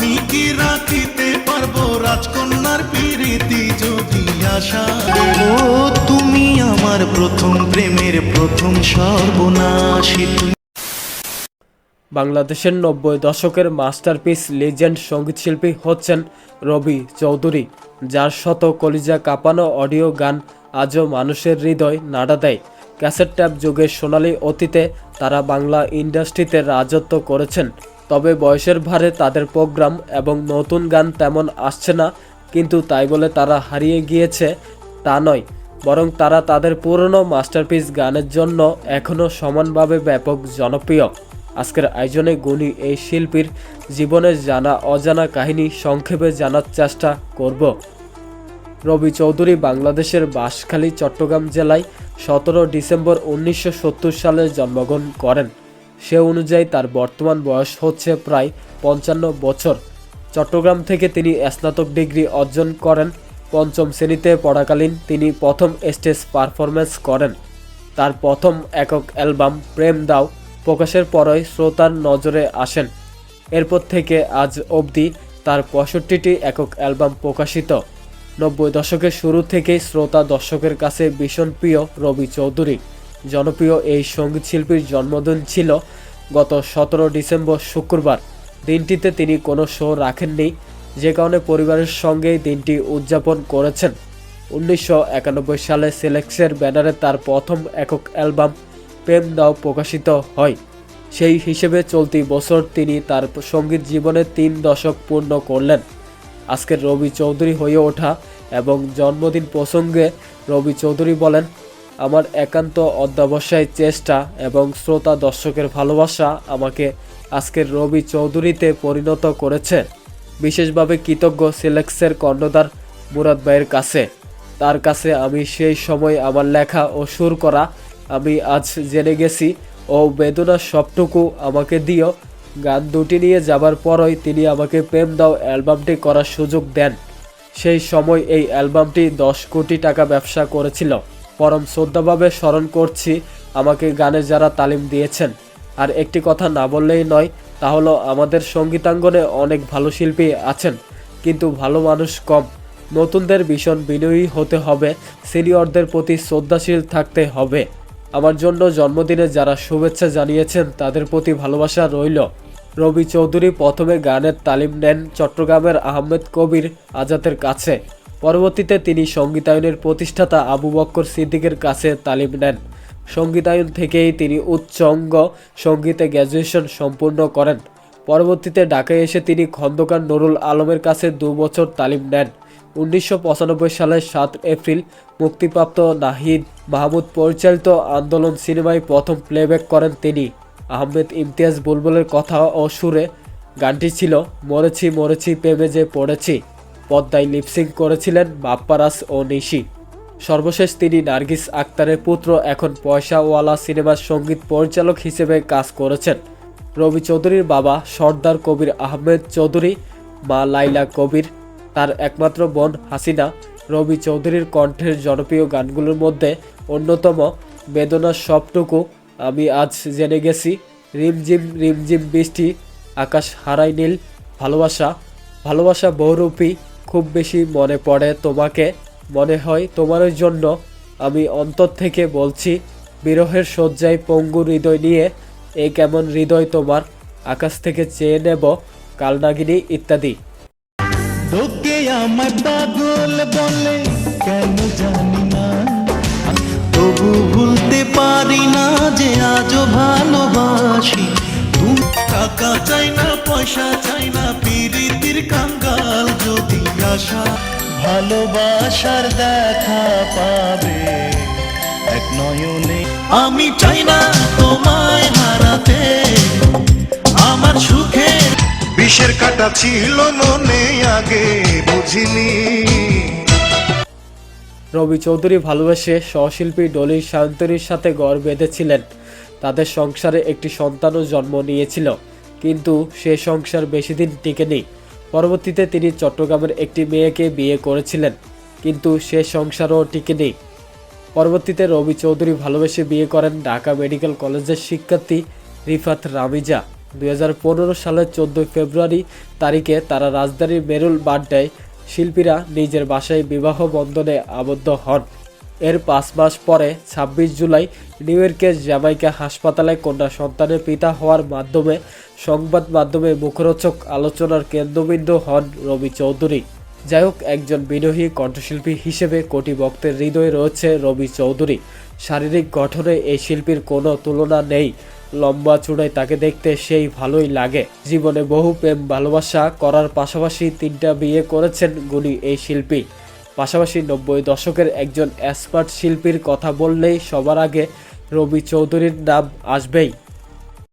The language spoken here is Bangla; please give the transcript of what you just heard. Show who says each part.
Speaker 1: আমি কি রাখিতে পারবো রাজকন্যার প্রীতি যদি আশা। ও তুমি আমার প্রথম প্রেমের প্রথম সর্বনাশী।
Speaker 2: বাংলাদেশের ৯০ দশকের মাস্টারপিস লিজেন্ড সঙ্গীতশিল্পী হচ্ছেন রবি চৌধুরী, যার শত কলিজা কাঁপানো অডিও গান আজও মানুষের হৃদয় নাড়া দেয়। ক্যাসেট ট্যাপ যুগের সোনালী অতীতে তারা বাংলা ইন্ডাস্ট্রিতে রাজত্ব করেছেন। তবে বয়সের ভারে তাদের প্রোগ্রাম এবং নতুন গান তেমন আসছে না, কিন্তু তাই বলে তারা হারিয়ে গিয়েছে তা নয়, বরং তারা তাদের পুরনো মাস্টারপিস গানের জন্য এখনও সমানভাবে ব্যাপক জনপ্রিয়। আজকের আয়োজনে গুণী এই শিল্পীর জীবনের জানা অজানা কাহিনী সংক্ষেপে জানার চেষ্টা করব। রবি চৌধুরী বাংলাদেশের বাঁশখালী, চট্টগ্রাম জেলায় ১৭ ডিসেম্বর ১৯৭০ সালে জন্মগ্রহণ করেন। সে অনুযায়ী তার বর্তমান বয়স হচ্ছে প্রায় ৫৫ বছর। চট্টগ্রাম থেকে তিনি স্নাতক ডিগ্রি অর্জন করেন। পঞ্চম শ্রেণীতে পড়াকালীন তিনি প্রথম স্টেজ পারফরমেন্স করেন। তার প্রথম একক অ্যালবাম প্রেম দাও প্রকাশের পরই শ্রোতার নজরে আসেন। এরপর থেকে আজ অবধি তার ৬৫টি একক অ্যালবাম প্রকাশিত। ৯০ দশকের শুরু থেকেই শ্রোতা দর্শকের কাছে ভীষণ প্রিয় রবি চৌধুরী। জনপ্রিয় এই সঙ্গীতশিল্পীর জন্মদিন ছিল গত ১৭ ডিসেম্বর শুক্রবার। দিনটিতে তিনি কোনো শো রাখেননি, যে কারণে পরিবারের সঙ্গেই দিনটি উদযাপন করেছেন। ১৯৯১ সালে সিলেক্সের ব্যানারে তার প্রথম একক অ্যালবাম প্রেম দাও প্রকাশিত হয়। সেই হিসেবে চলতি বছর তিনি তার সঙ্গীত জীবনে ৩ দশক পূর্ণ করলেন। আজকের রবি চৌধুরী হয়ে ওঠা এবং জন্মদিন প্রসঙ্গে রবি চৌধুরী বলেন, আমার একান্ত অধ্যবসায় চেষ্টা এবং শ্রোতা দর্শকের ভালোবাসা আমাকে আজকের রবি চৌধুরীতে পরিণত করেছে। বিশেষভাবে কৃতজ্ঞ সিলেক্সের কর্ণধার মুরাদ ভাইয়ের কাছে। তার কাছে আমি সেই সময় আমার লেখা ও সুর করা আমি আজ জেনে গেছি ও বেদনা সবটুকু আমাকে দিও গান দুটি নিয়ে যাবার পরই তিনি আমাকে প্রেম দাও অ্যালবামটি করার সুযোগ দেন। সেই সময় এই অ্যালবামটি ১০ কোটি টাকা ব্যবসা করেছিল। পরম শ্রদ্ধাভাবে স্মরণ করছি আমাকে গানে যারা তালিম দিয়েছেন। আর একটি কথা না বললেই নয়, তা হলো আমাদের সঙ্গীতাঙ্গনে অনেক ভালো শিল্পী আছেন, কিন্তু ভালো মানুষ কম। নতুনদের ভীষণ বিনয়ী হতে হবে, সিনিয়রদের প্রতি শ্রদ্ধাশীল থাকতে হবে। আমার জন্য জন্মদিনে যারা শুভেচ্ছা জানিয়েছেন তাদের প্রতি ভালোবাসা রইল। রবি চৌধুরী প্রথমে গানের তালিম নেন চট্টগ্রামের আহমেদ কবির আজাদের কাছে। পরবর্তীতে তিনি সঙ্গীতায়নের প্রতিষ্ঠাতা আবু বক্কর সিদ্দিকের কাছে তালিম নেন। সঙ্গীতায়ন থেকেই তিনি উচ্চাঙ্গ সঙ্গীতে গ্র্যাজুয়েশন সম্পূর্ণ করেন। পরবর্তীতে ঢাকায় এসে তিনি খন্দকার নুরুল আলমের কাছে ২ বছর তালিম নেন। ১৯৯৫ সালের ৭ এপ্রিল মুক্তিপ্রাপ্ত নাহিদ মাহমুদ পরিচালিত আন্দোলন সিনেমায় প্রথম প্লেব্যাক করেন তিনি। আহমেদ ইমতিয়াজ বুলবুলের কথা ও সুরে গানটি ছিল মরেছি মরেছি প্রেমে যে পড়েছি। পদ্মায় লিপসিং করেছিলেন বাপ্পারাজ ও নিশি। সর্বশেষ তিনি নার্গিস আক্তারের পুত্র, এখন পয়সাওয়ালা সিনেমার সঙ্গীত পরিচালক হিসেবে কাজ করেছেন। রবি চৌধুরীর বাবা সর্দার কবির আহমেদ চৌধুরী, মা লাইলা কবির, তার একমাত্র বোন হাসিনা। রবি চৌধুরীর কণ্ঠের জনপ্রিয় গানগুলোর মধ্যে অন্যতম বেদনার সবটুকু, আমি আজ জেনে গেছি, রিমঝিম রিমঝিম বৃষ্টি, আকাশ হারাই নীল, ভালোবাসা, ভালোবাসা বহুরূপী, খুব বেশি মনে পড়ে তোমাকে, মনে হয় তোমার জন্য, আমি অন্তর থেকে বলছি, বিরহের শয্যায় পঙ্গু হৃদয় নিয়ে, এই কেমন হৃদয় তোমার, আকাশ থেকে চেয়ে নেব, কালনাগিনী ইত্যাদি।
Speaker 1: লোকে আমায় পাগল বলে কেন জানি না, তবু ভুলতে পারি না যে আজও ভালোবাসি। তুমি টাকা চাই না, পয়সা চাই না, প্রীতির কাঙ্গাল যদি আশা, ভালোবাসার দেখা পাবে এক নয়নে। আমি চাই না তোমায় হারাতে, আমার সুখে বিষের কাটা ছিল মনে আগে বুঝিনি।
Speaker 2: রবি চৌধুরী ভালোবেসে সহশিল্পী ডলি সায়ন্তনীর সাথে গড় বেঁধেছিলেন। তাদের সংসারে একটি সন্তানও জন্ম নিয়েছিল, কিন্তু সে সংসার বেশি দিন টিকেনি। পরবর্তীতে তিনি চট্টগ্রামের একটি মেয়েকে বিয়ে করেছিলেন, কিন্তু সে সংসারও টিকেনি। পরবর্তীতে রবি চৌধুরী ভালোবেসে বিয়ে করেন ঢাকা মেডিকেল কলেজের শিক্ষার্থী রিফাত রামিজা। 2015 সালের 14 ফেব্রুয়ারি তারিখে তারা রাজধানীর মেরুল বাড্ডায় শিল্পীরা নিজের বাসায় বিবাহ বন্ধনে আবদ্ধ হন। এর 5 মাস পরে 26 জুলাই নিউ ইয়র্কের জ্যামাইকা হাসপাতালে কন্যা সন্তানের পিতা হওয়ার মাধ্যমে সংবাদ মাধ্যমে মুখরোচক আলোচনার কেন্দ্রবিন্দু হন রবি চৌধুরী। যাই হোক, একজন বিনয়ী কণ্ঠশিল্পী হিসেবে কোটি ভক্তের হৃদয়ে রয়েছে রবি চৌধুরী। শারীরিক গঠনে এই শিল্পীর কোনো তুলনা নেই। লম্বা চূড়ায় তাকে দেখতে সেই ভালোই লাগে। জীবনে বহু প্রেম ভালোবাসা করার পাশাপাশি 3টা বিয়ে করেছেন গুণী এই শিল্পী। পাশাপাশি 90 দশকের একজন এক্সপার্ট শিল্পীর কথা বললেই সবার আগে রবি চৌধুরীর নাম আসবেই।